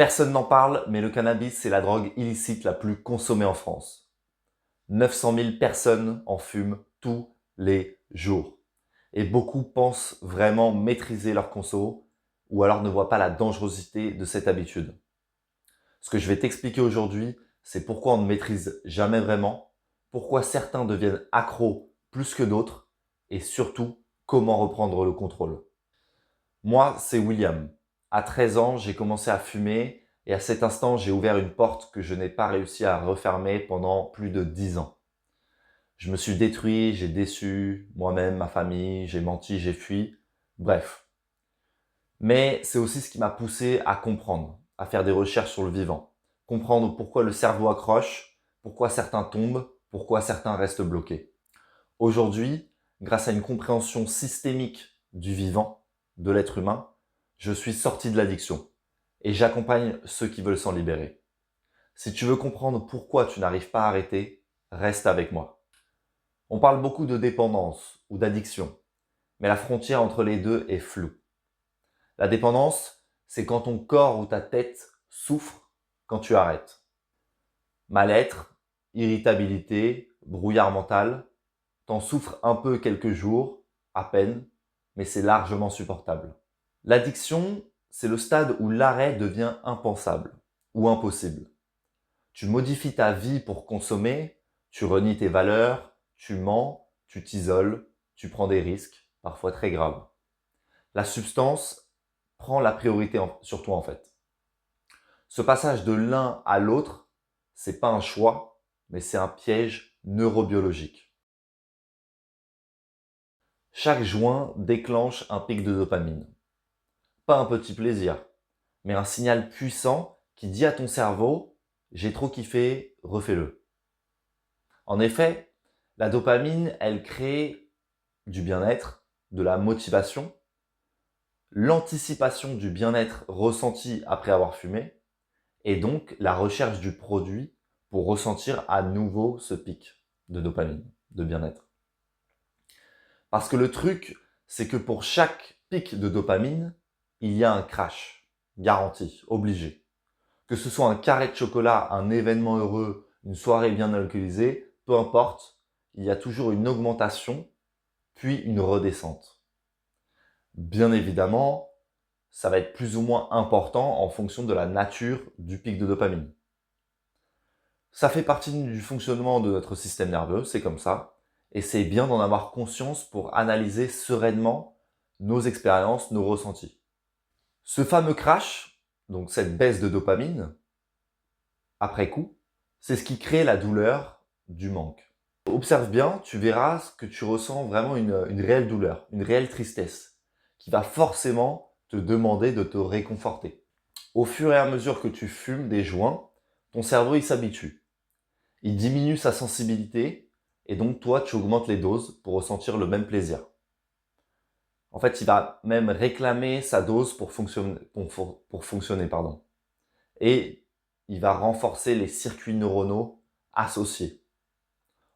Personne n'en parle, mais le cannabis, c'est la drogue illicite la plus consommée en France. 900 000 personnes en fument tous les jours. Et beaucoup pensent vraiment maîtriser leur conso ou alors ne voient pas la dangerosité de cette habitude. Ce que je vais t'expliquer aujourd'hui, c'est pourquoi on ne maîtrise jamais vraiment, pourquoi certains deviennent accros plus que d'autres et surtout comment reprendre le contrôle. Moi, c'est William. À 13 ans, j'ai commencé à fumer et à cet instant, j'ai ouvert une porte que je n'ai pas réussi à refermer pendant plus de 10 ans. Je me suis détruit, j'ai déçu moi-même, ma famille, j'ai menti, j'ai fui, bref. Mais c'est aussi ce qui m'a poussé à comprendre, à faire des recherches sur le vivant. Comprendre pourquoi le cerveau accroche, pourquoi certains tombent, pourquoi certains restent bloqués. Aujourd'hui, grâce à une compréhension systémique du vivant, de l'être humain, je suis sorti de l'addiction et j'accompagne ceux qui veulent s'en libérer. Si tu veux comprendre pourquoi tu n'arrives pas à arrêter, reste avec moi. On parle beaucoup de dépendance ou d'addiction, mais la frontière entre les deux est floue. La dépendance, c'est quand ton corps ou ta tête souffre quand tu arrêtes. Mal-être, irritabilité, brouillard mental, t'en souffres un peu quelques jours, à peine, mais c'est largement supportable. L'addiction, c'est le stade où l'arrêt devient impensable ou impossible. Tu modifies ta vie pour consommer, tu renies tes valeurs, tu mens, tu t'isoles, tu prends des risques, parfois très graves. La substance prend la priorité sur toi en fait. Ce passage de l'un à l'autre, c'est pas un choix, mais c'est un piège neurobiologique. Chaque joint déclenche un pic de dopamine. Pas un petit plaisir, mais un signal puissant qui dit à ton cerveau « j'ai trop kiffé, refais-le ». En effet, la dopamine, elle crée du bien-être, de la motivation, l'anticipation du bien-être ressenti après avoir fumé, et donc la recherche du produit pour ressentir à nouveau ce pic de dopamine, de bien-être. Parce que le truc, c'est que pour chaque pic de dopamine, il y a un crash, garanti, obligé. Que ce soit un carré de chocolat, un événement heureux, une soirée bien alcoolisée, peu importe, il y a toujours une augmentation, puis une redescente. Bien évidemment, ça va être plus ou moins important en fonction de la nature du pic de dopamine. Ça fait partie du fonctionnement de notre système nerveux, c'est comme ça. Et c'est bien d'en avoir conscience pour analyser sereinement nos expériences, nos ressentis. Ce fameux crash, donc cette baisse de dopamine, après coup, c'est ce qui crée la douleur du manque. Observe bien, tu verras que tu ressens vraiment une réelle douleur, une réelle tristesse, qui va forcément te demander de te réconforter. Au fur et à mesure que tu fumes des joints, ton cerveau il s'habitue. Il diminue sa sensibilité et donc toi tu augmentes les doses pour ressentir le même plaisir. En fait, il va même réclamer sa dose pour fonctionner, pardon. Et il va renforcer les circuits neuronaux associés.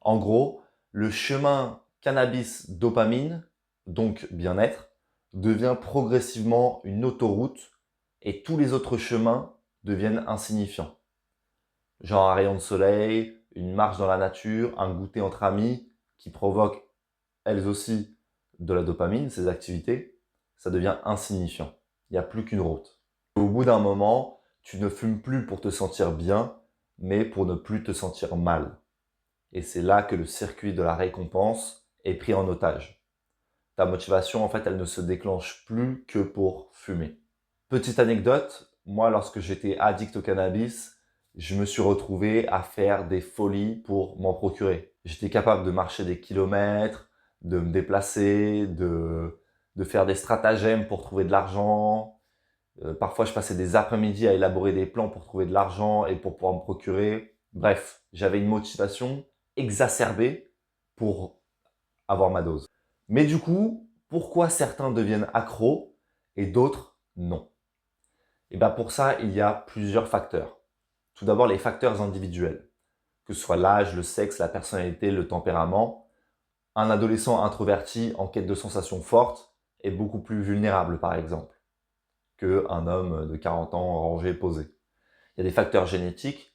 En gros, le chemin cannabis-dopamine, donc bien-être, devient progressivement une autoroute et tous les autres chemins deviennent insignifiants. Genre un rayon de soleil, une marche dans la nature, un goûter entre amis qui provoquent elles aussi de la dopamine, ces activités, ça devient insignifiant. Il n'y a plus qu'une route. Au bout d'un moment, tu ne fumes plus pour te sentir bien, mais pour ne plus te sentir mal. Et c'est là que le circuit de la récompense est pris en otage. Ta motivation, en fait, elle ne se déclenche plus que pour fumer. Petite anecdote, moi, lorsque j'étais addict au cannabis, je me suis retrouvé à faire des folies pour m'en procurer. J'étais capable de marcher des kilomètres, de me déplacer, de faire des stratagèmes pour trouver de l'argent. Parfois, je passais des après-midi à élaborer des plans pour trouver de l'argent et pour pouvoir me procurer. Bref, j'avais une motivation exacerbée pour avoir ma dose. Mais du coup, pourquoi certains deviennent accros et d'autres non? Et bien pour ça, il y a plusieurs facteurs. Tout d'abord, les facteurs individuels, que ce soit l'âge, le sexe, la personnalité, le tempérament. Un adolescent introverti en quête de sensations fortes est beaucoup plus vulnérable, par exemple, qu'un homme de 40 ans rangé et posé. Il y a des facteurs génétiques.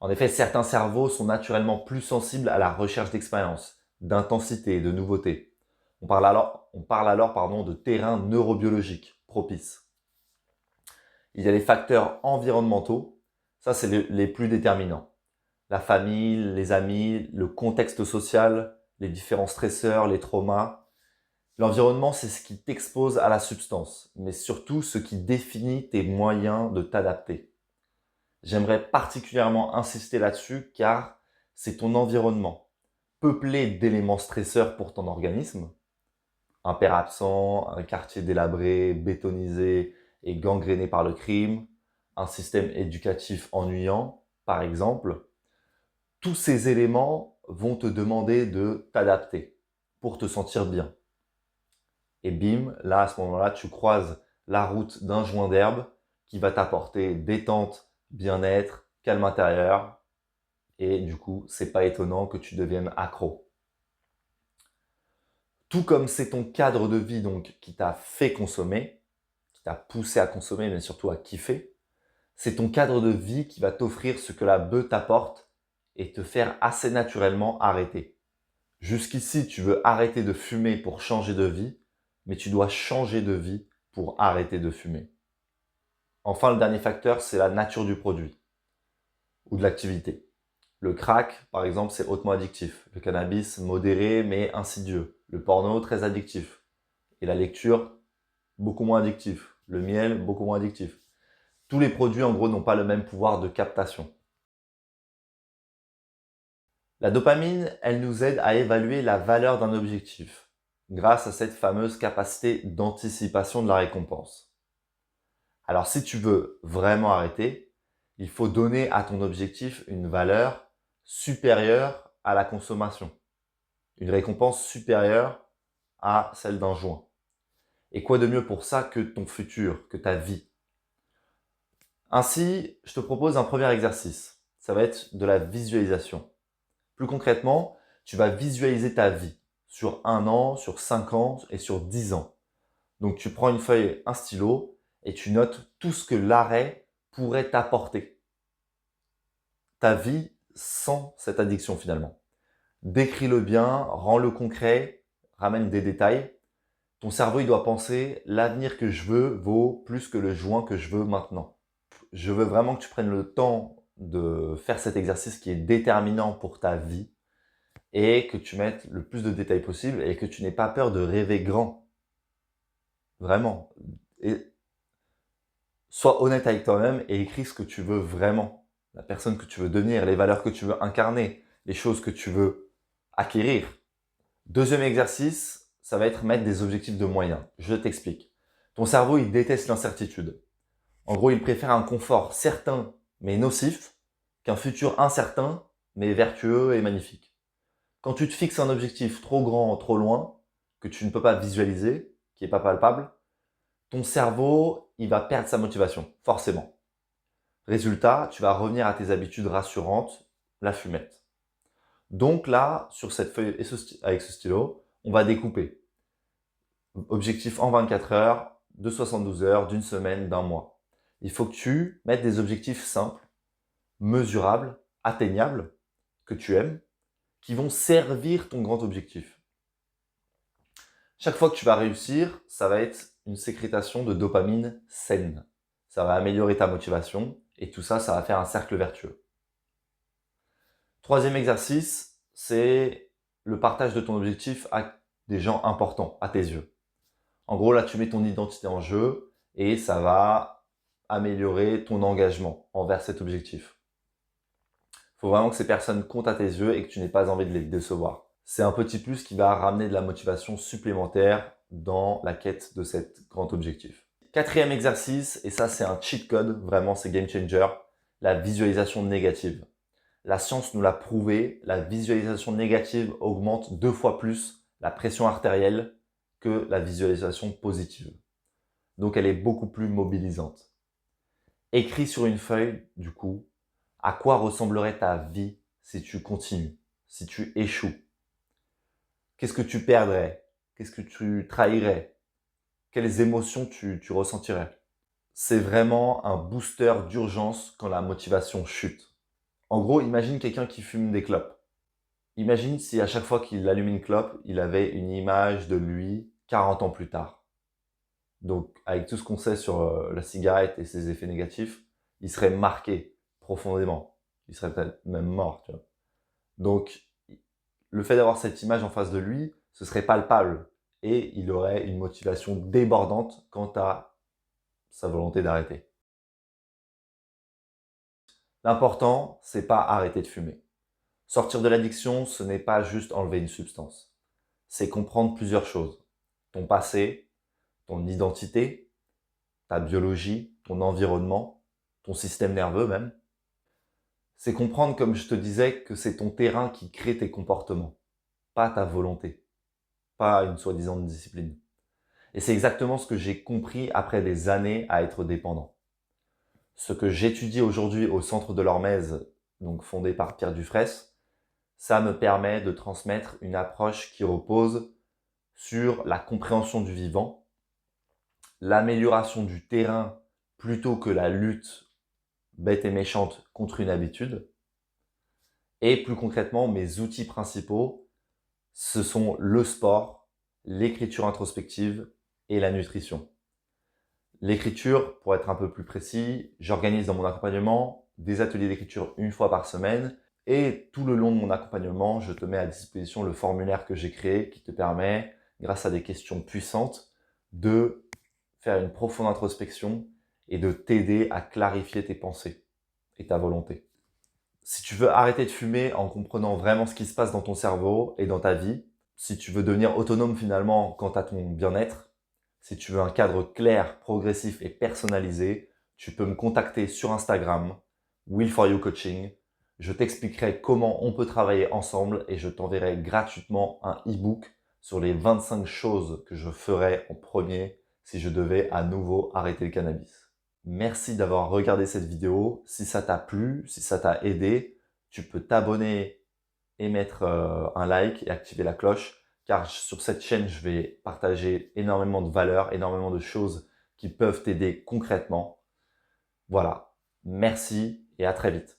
En effet, certains cerveaux sont naturellement plus sensibles à la recherche d'expérience, d'intensité, de nouveautés. On parle alors de terrain neurobiologique propice. Il y a les facteurs environnementaux. Ça, c'est les plus déterminants. La famille, les amis, le contexte social, les différents stresseurs, les traumas. L'environnement, c'est ce qui t'expose à la substance, mais surtout ce qui définit tes moyens de t'adapter. J'aimerais particulièrement insister là-dessus car c'est ton environnement, peuplé d'éléments stresseurs pour ton organisme, un père absent, un quartier délabré, bétonisé et gangréné par le crime, un système éducatif ennuyant, par exemple. Tous ces éléments vont te demander de t'adapter pour te sentir bien. Et bim, là, à ce moment-là, tu croises la route d'un joint d'herbe qui va t'apporter détente, bien-être, calme intérieur. Et du coup, c'est pas étonnant que tu deviennes accro. Tout comme c'est ton cadre de vie donc qui t'a fait consommer, qui t'a poussé à consommer, mais surtout à kiffer, c'est ton cadre de vie qui va t'offrir ce que la bœuf t'apporte et te faire assez naturellement arrêter. Jusqu'ici, tu veux arrêter de fumer pour changer de vie, mais tu dois changer de vie pour arrêter de fumer. Enfin, le dernier facteur, c'est la nature du produit ou de l'activité. Le crack, par exemple, c'est hautement addictif. Le cannabis, modéré mais insidieux. Le porno, très addictif. Et la lecture, beaucoup moins addictif. Le miel, beaucoup moins addictif. Tous les produits, en gros, n'ont pas le même pouvoir de captation. La dopamine, elle nous aide à évaluer la valeur d'un objectif grâce à cette fameuse capacité d'anticipation de la récompense. Alors si tu veux vraiment arrêter, il faut donner à ton objectif une valeur supérieure à la consommation, une récompense supérieure à celle d'un joint. Et quoi de mieux pour ça que ton futur, que ta vie? Ainsi, je te propose un premier exercice. Ça va être de la visualisation. Plus concrètement, tu vas visualiser ta vie sur 1 an, sur 5 ans et sur 10 ans. Donc tu prends une feuille, un stylo et tu notes tout ce que l'arrêt pourrait t'apporter. Ta vie sans cette addiction finalement. Décris-le bien, rends-le concret, ramène des détails. Ton cerveau, il doit penser l'avenir que je veux vaut plus que le joint que je veux maintenant. Je veux vraiment que tu prennes le temps de faire cet exercice qui est déterminant pour ta vie et que tu mettes le plus de détails possible et que tu n'aies pas peur de rêver grand. Vraiment. Et sois honnête avec toi-même et écris ce que tu veux vraiment. La personne que tu veux devenir, les valeurs que tu veux incarner, les choses que tu veux acquérir. Deuxième exercice, ça va être mettre des objectifs de moyens. Je t'explique. Ton cerveau, il déteste l'incertitude. En gros, il préfère un confort certain mais nocif qu'un futur incertain mais vertueux et magnifique. Quand tu te fixes un objectif trop grand, trop loin, que tu ne peux pas visualiser, qui n'est pas palpable, ton cerveau, il va perdre sa motivation, forcément. Résultat, tu vas revenir à tes habitudes rassurantes, la fumette. Donc là, sur cette feuille avec ce stylo, on va découper. Objectif en 24 heures, de 72 heures, d'une semaine, d'un mois. Il faut que tu mettes des objectifs simples, mesurables, atteignables, que tu aimes, qui vont servir ton grand objectif. Chaque fois que tu vas réussir, ça va être une sécrétation de dopamine saine. Ça va améliorer ta motivation et tout ça, ça va faire un cercle vertueux. Troisième exercice, c'est le partage de ton objectif à des gens importants à tes yeux. En gros, là, tu mets ton identité en jeu et ça va améliorer ton engagement envers cet objectif. Il faut vraiment que ces personnes comptent à tes yeux et que tu n'aies pas envie de les décevoir. C'est un petit plus qui va ramener de la motivation supplémentaire dans la quête de cet grand objectif. Quatrième exercice, et ça c'est un cheat code, vraiment c'est game changer, la visualisation négative. La science nous l'a prouvé, la visualisation négative augmente 2 fois plus la pression artérielle que la visualisation positive. Donc elle est beaucoup plus mobilisante. Écris sur une feuille, du coup, à quoi ressemblerait ta vie si tu continues, si tu échoues. Qu'est-ce que tu perdrais? Qu'est-ce que tu trahirais? Quelles émotions tu ressentirais? c'est vraiment un booster d'urgence quand la motivation chute. En gros, imagine quelqu'un qui fume des clopes. Imagine si à chaque fois qu'il allume une clope, il avait une image de lui 40 ans plus tard. Donc, avec tout ce qu'on sait sur la cigarette et ses effets négatifs, il serait marqué profondément. Il serait peut-être même mort, tu vois. Donc, le fait d'avoir cette image en face de lui, ce serait palpable et il aurait une motivation débordante quant à sa volonté d'arrêter. L'important, c'est pas arrêter de fumer. Sortir de l'addiction, ce n'est pas juste enlever une substance. C'est comprendre plusieurs choses. Ton passé, ton identité, ta biologie, ton environnement, ton système nerveux même. C'est comprendre, comme je te disais, que c'est ton terrain qui crée tes comportements, pas ta volonté, pas une soi-disant discipline. Et c'est exactement ce que j'ai compris après des années à être dépendant. Ce que j'étudie aujourd'hui au Centre de l'Hormèse, donc fondé par Pierre Dufraisse, ça me permet de transmettre une approche qui repose sur la compréhension du vivant, l'amélioration du terrain plutôt que la lutte bête et méchante contre une habitude. Et plus concrètement, mes outils principaux, ce sont le sport, l'écriture introspective et la nutrition. L'écriture, pour être un peu plus précis, j'organise dans mon accompagnement des ateliers d'écriture une fois par semaine et tout le long de mon accompagnement, je te mets à disposition le formulaire que j'ai créé qui te permet, grâce à des questions puissantes, de faire une profonde introspection et de t'aider à clarifier tes pensées et ta volonté. Si tu veux arrêter de fumer en comprenant vraiment ce qui se passe dans ton cerveau et dans ta vie, si tu veux devenir autonome finalement quant à ton bien-être, si tu veux un cadre clair, progressif et personnalisé, tu peux me contacter sur Instagram, Will4You Coaching. Je t'expliquerai comment on peut travailler ensemble et je t'enverrai gratuitement un e-book sur les 25 choses que je ferais en premier si je devais à nouveau arrêter le cannabis. Merci d'avoir regardé cette vidéo. Si ça t'a plu, si ça t'a aidé, tu peux t'abonner et mettre un like et activer la cloche car sur cette chaîne, je vais partager énormément de valeurs, énormément de choses qui peuvent t'aider concrètement. Voilà, merci et à très vite.